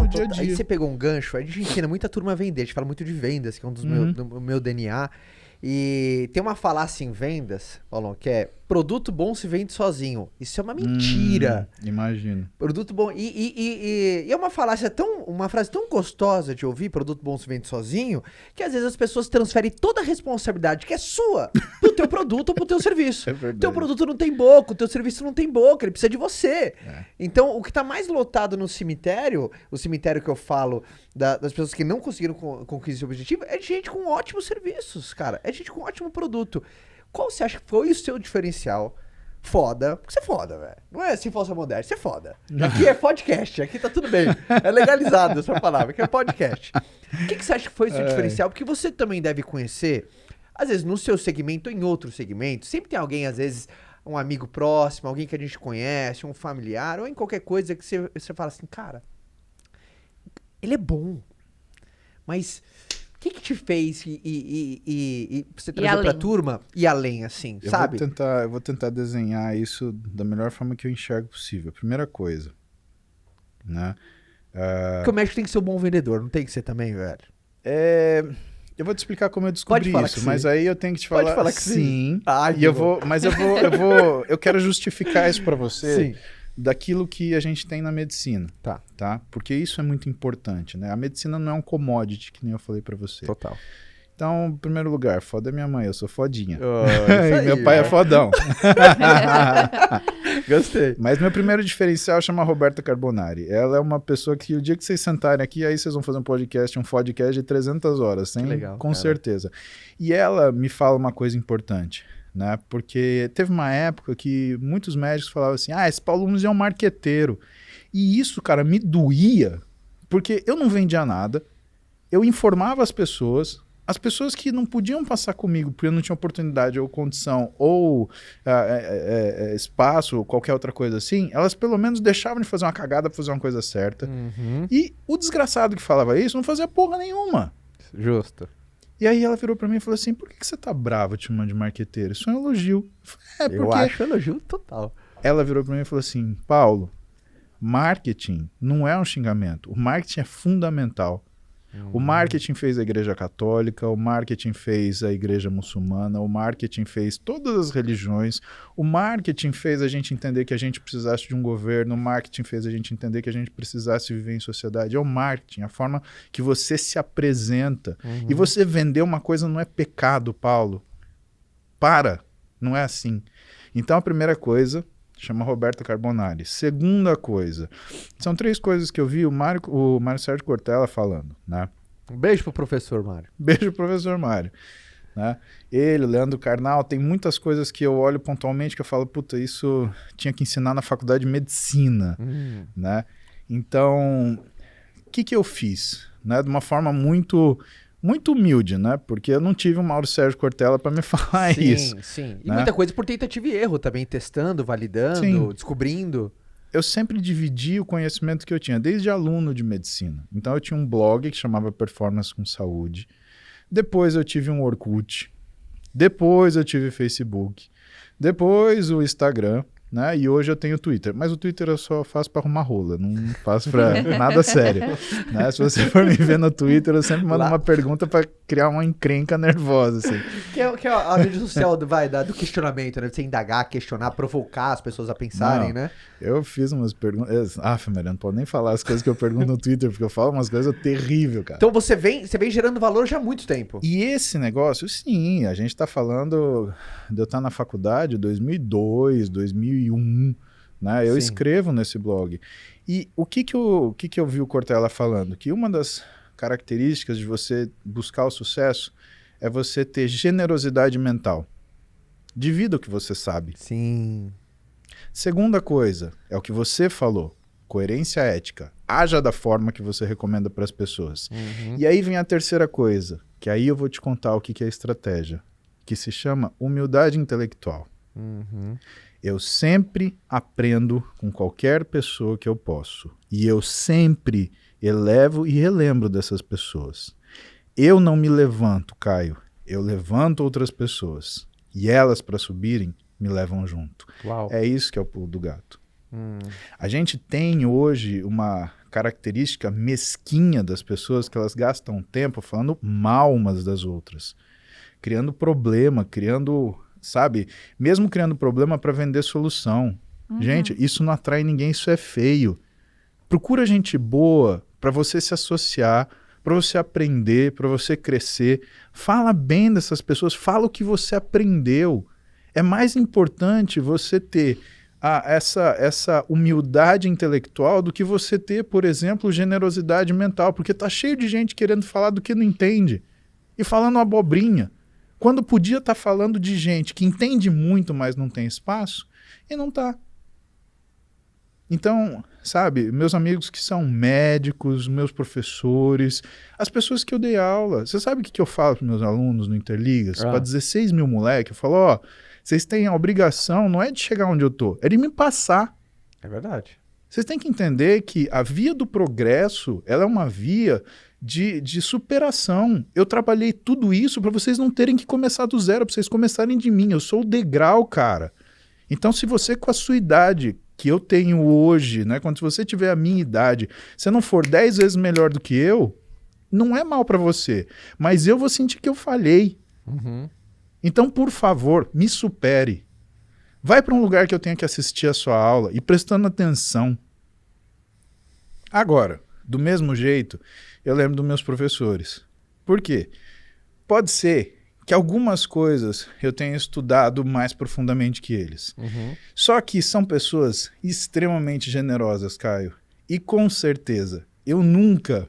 no dia a dia. Aí você pegou um gancho, a gente ensina muita turma a vender, a gente fala muito de vendas, que é um dos do meu DNA. E tem uma falácia em vendas, Paulão, que é produto bom se vende sozinho. Isso é uma mentira. Imagino. Produto bom. E é uma falácia uma frase tão gostosa de ouvir, produto bom se vende sozinho, que às vezes as pessoas transferem toda a responsabilidade que é sua pro teu produto ou pro teu serviço. É verdade. Teu produto não tem boca, o teu serviço não tem boca, ele precisa de você. É. Então, o que tá mais lotado no cemitério, o cemitério que eu falo das pessoas que não conseguiram conquistar esse objetivo, é de gente com ótimos serviços, cara. É gente com ótimo produto. Qual você acha que foi o seu diferencial? Foda. Porque você é foda, velho. Não é assim falsa modéstia, você é foda. Aqui é podcast, aqui tá tudo bem. É legalizado essa palavra, aqui é podcast. O que você acha que foi o seu diferencial? Porque você também deve conhecer, às vezes no seu segmento ou em outro segmento, sempre tem alguém, às vezes, um amigo próximo, alguém que a gente conhece, um familiar, ou em qualquer coisa que você fala assim, cara, ele é bom, mas o que te fez e você trazer pra turma e além, assim, sabe? Eu vou tentar desenhar isso da melhor forma que eu enxergo possível. Primeira coisa, né? Porque o médico tem que ser um bom vendedor, não tem que ser também, velho? Eu vou te explicar como eu descobri isso, mas aí eu tenho que te falar... Pode falar que sim. E eu quero justificar isso pra você. Sim. Daquilo que a gente tem na medicina. Tá? Porque isso é muito importante, né? A medicina não é um commodity, que nem eu falei pra você. Total. Então, em primeiro lugar, foda é minha mãe, eu sou fodinha. Aí, meu pai é fodão. Gostei. Mas meu primeiro diferencial chama Roberta Carbonari. Ela é uma pessoa que o dia que vocês sentarem aqui, aí vocês vão fazer um podcast de 300 horas. Que legal, com cara. certeza. E ela me fala uma coisa importante, né? Porque teve uma época que muitos médicos falavam assim, esse Paulo Nunes é um marqueteiro. E isso, cara, me doía, porque eu não vendia nada, eu informava as pessoas que não podiam passar comigo porque não tinha oportunidade ou condição ou espaço ou qualquer outra coisa assim, elas pelo menos deixavam de fazer uma cagada pra fazer uma coisa certa. E o desgraçado que falava isso não fazia porra nenhuma. Justo. E aí ela virou pra mim e falou assim, por que você tá bravo te chamando de marqueteiro? Isso é um elogio. Eu acho elogio total. Ela virou pra mim e falou assim, Paulo, marketing não é um xingamento, o marketing é fundamental. O marketing fez a igreja católica, o marketing fez a igreja muçulmana, o marketing fez todas as religiões, o marketing fez a gente entender que a gente precisasse de um governo, o marketing fez a gente entender que a gente precisasse viver em sociedade. É o marketing, a forma que você se apresenta. E você vender uma coisa não é pecado, Paulo. Não é assim. Então a primeira coisa... chama Roberta Carbonari. Segunda coisa, são 3 coisas que eu vi o Mário Sérgio Cortella falando, né? Um beijo pro professor Mário. Beijo pro professor Mário, né? Ele, o Leandro Carnal, tem muitas coisas que eu olho pontualmente que eu falo, puta, isso tinha que ensinar na faculdade de medicina, né? Então, o que eu fiz? Né? De uma forma muito humilde, né? Porque eu não tive o Mauro Sérgio Cortella para me falar isso. Sim. E né? muita coisa por tentativa e erro também, testando, validando, descobrindo. Eu sempre dividi o conhecimento que eu tinha, desde aluno de medicina. Então eu tinha um blog que chamava Performance com Saúde. Depois eu tive um Orkut. Depois eu tive Facebook. Depois o Instagram. Né? E hoje eu tenho Twitter, mas o Twitter eu só faço para arrumar rola, não faço para nada sério. Né? Se você for me ver no Twitter, eu sempre mando uma pergunta para criar uma encrenca nervosa. Assim. Que é a rede social do questionamento, né? Você indagar, questionar, provocar as pessoas a pensarem, né? Eu fiz umas perguntas. Maria, não pode nem falar as coisas que eu pergunto no Twitter, porque eu falo umas coisas terríveis, cara. Então você vem gerando valor já há muito tempo. E esse negócio, sim, a gente tá falando de eu estar na faculdade 2002, 2001, né? Eu escrevo nesse blog. E o que eu vi o Cortella falando? Que uma das características de você buscar o sucesso é você ter generosidade mental. Divida o que você sabe. Sim. Segunda coisa, é o que você falou, coerência ética. Haja da forma que você recomenda para as pessoas. E aí vem a terceira coisa, que aí eu vou te contar o que é estratégia, que se chama humildade intelectual. Eu sempre aprendo com qualquer pessoa que eu posso. E eu sempre elevo e relembro dessas pessoas. Eu não me levanto, Caio. Eu levanto outras pessoas. E elas, para subirem, me levam junto. Uau. É isso que é o pulo do gato. A gente tem hoje uma característica mesquinha das pessoas que elas gastam tempo falando mal umas das outras, criando problema, sabe, mesmo criando problema para vender solução. Gente, isso não atrai ninguém, isso é feio. Procura gente boa para você se associar, para você aprender, para você crescer. Fala bem dessas pessoas, fala o que você aprendeu. É mais importante você ter essa humildade intelectual do que você ter, por exemplo, generosidade mental, porque tá cheio de gente querendo falar do que não entende e falando abobrinha, quando podia estar falando de gente que entende muito, mas não tem espaço, e não tá. Então, sabe, meus amigos que são médicos, meus professores, as pessoas que eu dei aula, você sabe o que eu falo para meus alunos no Interligas? Para 16 mil moleques, eu falo, ó, vocês têm a obrigação, não é de chegar onde eu tô, é de me passar. É verdade. Vocês têm que entender que a via do progresso, ela é uma via de superação. Eu trabalhei tudo isso para vocês não terem que começar do zero, para vocês começarem de mim. Eu sou o degrau, cara. Então, se você com a sua idade que eu tenho hoje, né, quando você tiver a minha idade, você não for 10 vezes melhor do que eu, não é mal para você. Mas eu vou sentir que eu falhei. Então, por favor, me supere. Vai para um lugar que eu tenha que assistir a sua aula e prestando atenção. Agora, do mesmo jeito, eu lembro dos meus professores. Por quê? Pode ser que algumas coisas eu tenha estudado mais profundamente que eles. Só que são pessoas extremamente generosas, Caio. E com certeza, eu nunca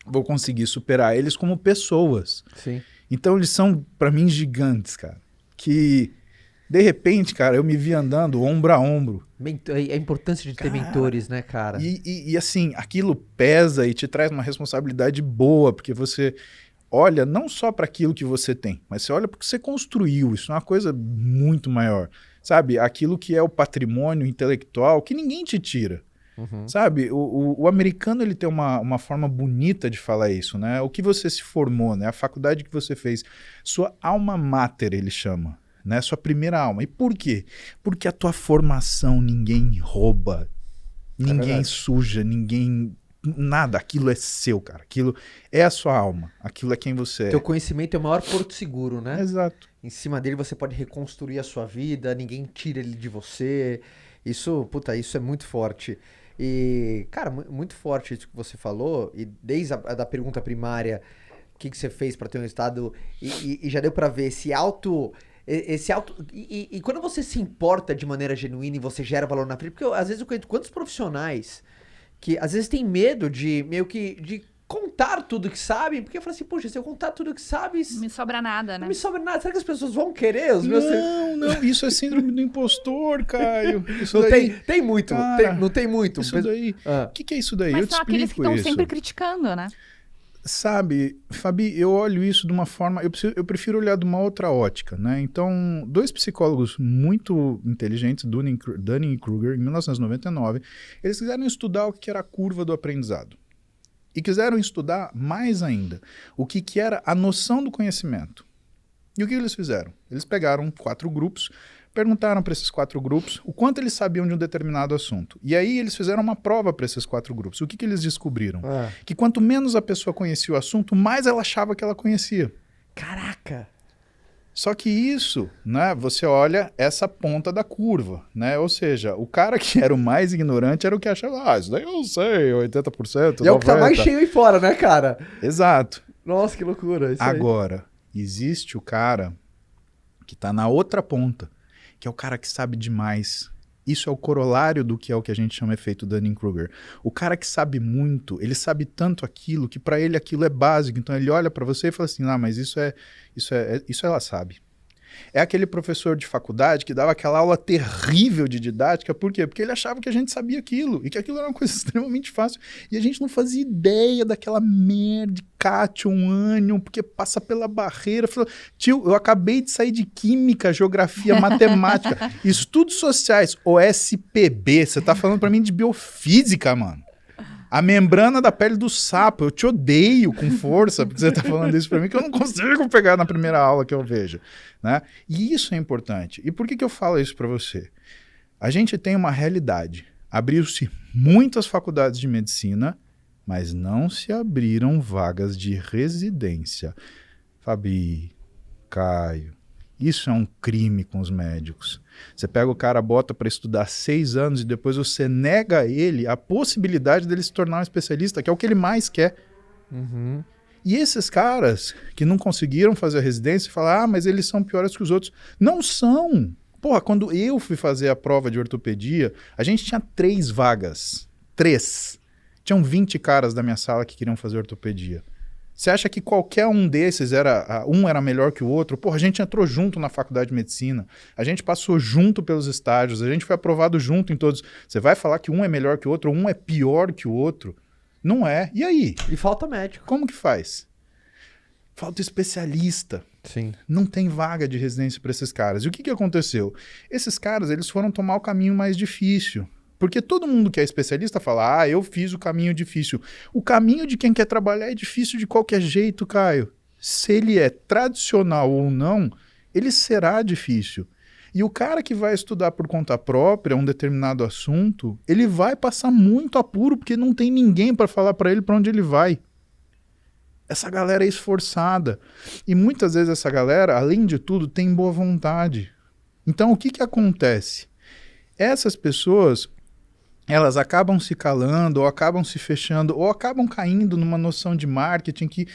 vou conseguir superar eles como pessoas. Sim. Então eles são, para mim, gigantes, cara. Que, de repente, cara, eu me vi andando ombro a ombro. A importância de ter mentores, né, cara? E assim, aquilo pesa e te traz uma responsabilidade boa, porque você olha não só para aquilo que você tem, mas você olha para o que você construiu. Isso é uma coisa muito maior. Sabe? Aquilo que é o patrimônio intelectual que ninguém te tira. Sabe? O americano ele tem uma forma bonita de falar isso, né? O que você se formou, né? A faculdade que você fez. Sua alma mater, ele chama. Né? Sua primeira alma. E por quê? Porque a tua formação ninguém rouba. Ninguém suja, ninguém... Nada, aquilo é seu, cara. Aquilo é a sua alma. Aquilo é quem você é. Teu conhecimento é o maior porto seguro, né? Exato. Em cima dele você pode reconstruir a sua vida, ninguém tira ele de você. Isso, puta, isso é muito forte. E, cara, muito forte isso que você falou. E desde a da pergunta primária, o que você fez para ter um estado... E já deu para ver esse auto... E quando você se importa de maneira genuína e você gera valor na frente... Porque às vezes eu conheço quantos profissionais... que às vezes tem medo de meio que de contar tudo que sabem, porque eu falo assim, poxa, se eu contar tudo que sabes... Não me sobra nada, né? Não me sobra nada. Será que as pessoas vão querer os meus... Não, isso é síndrome do impostor, Caio. Isso não daí, tem muito, cara, não tem muito. Isso daí, o que é isso daí? Mas eu te são aqueles que explico estão isso. sempre criticando, né? Sabe, Fabi, eu olho isso de uma forma... Eu prefiro olhar de uma outra ótica, né? Então, 2 psicólogos muito inteligentes, Dunning e Kruger, em 1999, eles quiseram estudar o que era a curva do aprendizado. E quiseram estudar mais ainda o que era a noção do conhecimento. E o que eles fizeram? Eles pegaram 4 grupos, perguntaram para esses 4 grupos o quanto eles sabiam de um determinado assunto. E aí eles fizeram uma prova para esses 4 grupos. O que eles descobriram? Que quanto menos a pessoa conhecia o assunto, mais ela achava que ela conhecia. Caraca! Só que isso, né, você olha essa ponta da curva, né? Ou seja, o cara que era o mais ignorante era o que achava, isso daí eu sei, 80%, 90%. E é o que tá mais cheio aí fora, né, cara? Exato. Nossa, que loucura. Isso agora, existe o cara que tá na outra ponta, que é o cara que sabe demais. Isso é o corolário do que é o que a gente chama efeito Dunning-Kruger. O cara que sabe muito, ele sabe tanto aquilo que para ele aquilo é básico. Então ele olha para você e fala assim, mas isso ela sabe. É aquele professor de faculdade que dava aquela aula terrível de didática. Por quê? Porque ele achava que a gente sabia aquilo e que aquilo era uma coisa extremamente fácil. E a gente não fazia ideia daquela merda de cátion, ânion, porque passa pela barreira. Falou, tio, eu acabei de sair de química, geografia, matemática, estudos sociais, OSPB. Você tá falando para mim de biofísica, mano. A membrana da pele do sapo, eu te odeio com força, porque você está falando isso para mim, que eu não consigo pegar na primeira aula que eu vejo. Né? E isso é importante. E por que eu falo isso para você? A gente tem uma realidade. Abriu-se muitas faculdades de medicina, mas não se abriram vagas de residência. Fabi, Caio, isso é um crime com os médicos. Você pega o cara, bota para estudar 6 anos e depois você nega a ele a possibilidade dele se tornar um especialista, que é o que ele mais quer. Uhum. E esses caras que não conseguiram fazer a residência falam, mas eles são piores que os outros. Não são. Porra, quando eu fui fazer a prova de ortopedia, a gente tinha 3 vagas. 3. Tinham 20 caras da minha sala que queriam fazer ortopedia. Você acha que qualquer um desses era melhor que o outro? Porra, a gente entrou junto na faculdade de medicina, a gente passou junto pelos estágios, a gente foi aprovado junto em todos. Você vai falar que um é melhor que o outro, ou um é pior que o outro? Não é. E aí? E falta médico. Como que faz? Falta especialista. Sim. Não tem vaga de residência para esses caras. E o que aconteceu? Esses caras, eles foram tomar o caminho mais difícil. Porque todo mundo que é especialista fala, eu fiz o caminho difícil. O caminho de quem quer trabalhar é difícil de qualquer jeito, Caio. Se ele é tradicional ou não, ele será difícil. E o cara que vai estudar por conta própria um determinado assunto, ele vai passar muito apuro, porque não tem ninguém para falar para ele para onde ele vai. Essa galera é esforçada. E muitas vezes essa galera, além de tudo, tem boa vontade. Então, o que acontece? Essas pessoas, elas acabam se calando, ou acabam se fechando, ou acabam caindo numa noção de marketing que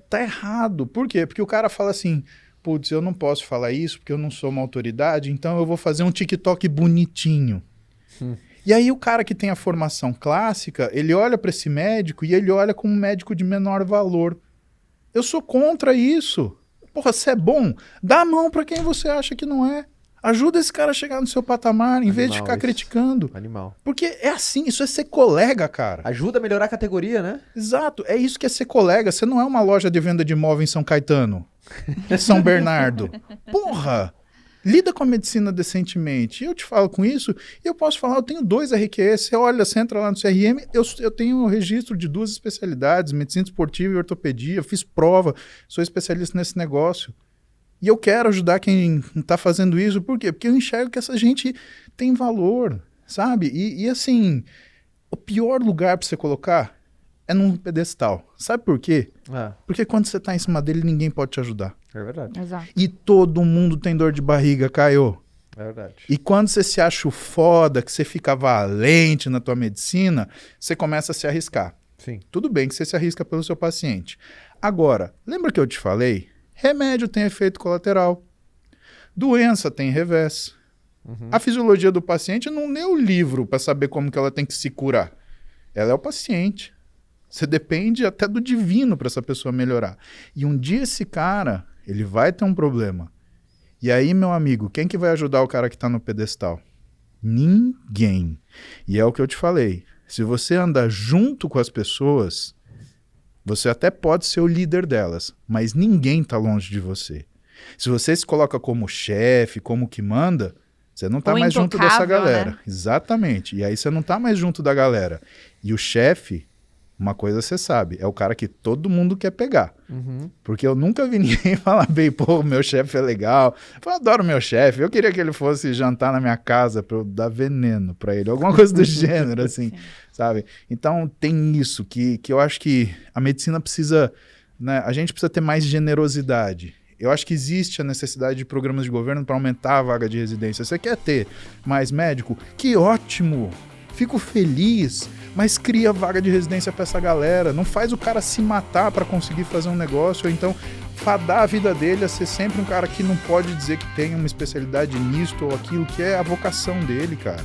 tá errado. Por quê? Porque o cara fala assim, putz, eu não posso falar isso porque eu não sou uma autoridade, então eu vou fazer um TikTok bonitinho. E aí o cara que tem a formação clássica, ele olha para esse médico e ele olha como um médico de menor valor. Eu sou contra isso. Porra, se é bom, dá a mão para quem você acha que não é. Ajuda esse cara a chegar no seu patamar, em vez de ficar criticando. Animal. Porque é assim, isso é ser colega, cara. Ajuda a melhorar a categoria, né? Exato, é isso que é ser colega. Você não é uma loja de venda de imóvel em São Caetano, em São Bernardo. Porra, lida com a medicina decentemente. Eu te falo com isso e eu posso falar, eu tenho 2 RQE. Você olha, você entra lá no CRM, eu tenho um registro de 2 especialidades, medicina esportiva e ortopedia, fiz prova, sou especialista nesse negócio. E eu quero ajudar quem está fazendo isso. Por quê? Porque eu enxergo que essa gente tem valor, sabe? E assim, o pior lugar para você colocar é num pedestal. Sabe por quê? Porque quando você está em cima dele, ninguém pode te ajudar. É verdade. Exato. E todo mundo tem dor de barriga, Caio. É verdade. E quando você se acha foda, que você fica valente na tua medicina, você começa a se arriscar. Sim. Tudo bem que você se arrisca pelo seu paciente. Agora, lembra que eu te falei? Remédio tem efeito colateral. Doença tem revés. A fisiologia do paciente não lê o livro para saber como que ela tem que se curar. Ela é o paciente. Você depende até do divino para essa pessoa melhorar. E um dia esse cara, ele vai ter um problema. E aí, meu amigo, quem que vai ajudar o cara que está no pedestal? Ninguém. E é o que eu te falei. Se você anda junto com as pessoas, você até pode ser o líder delas, mas ninguém está longe de você. Se você se coloca como chefe, como que manda, você não está mais junto dessa galera. Né? Exatamente. E aí você não está mais junto da galera. E o chefe, uma coisa você sabe, é o cara que todo mundo quer pegar. Porque eu nunca vi ninguém falar bem, pô, meu chefe é legal. Eu adoro meu chefe, eu queria que ele fosse jantar na minha casa para eu dar veneno para ele, alguma coisa do gênero, assim, sabe? Então tem isso, que eu acho que a medicina precisa, né, a gente precisa ter mais generosidade. Eu acho que existe a necessidade de programas de governo para aumentar a vaga de residência. Você quer ter mais médico? Que ótimo! Fico feliz, mas cria vaga de residência para essa galera. Não faz o cara se matar para conseguir fazer um negócio, ou então fadar a vida dele a ser sempre um cara que não pode dizer que tem uma especialidade nisto ou aquilo, que é a vocação dele, cara.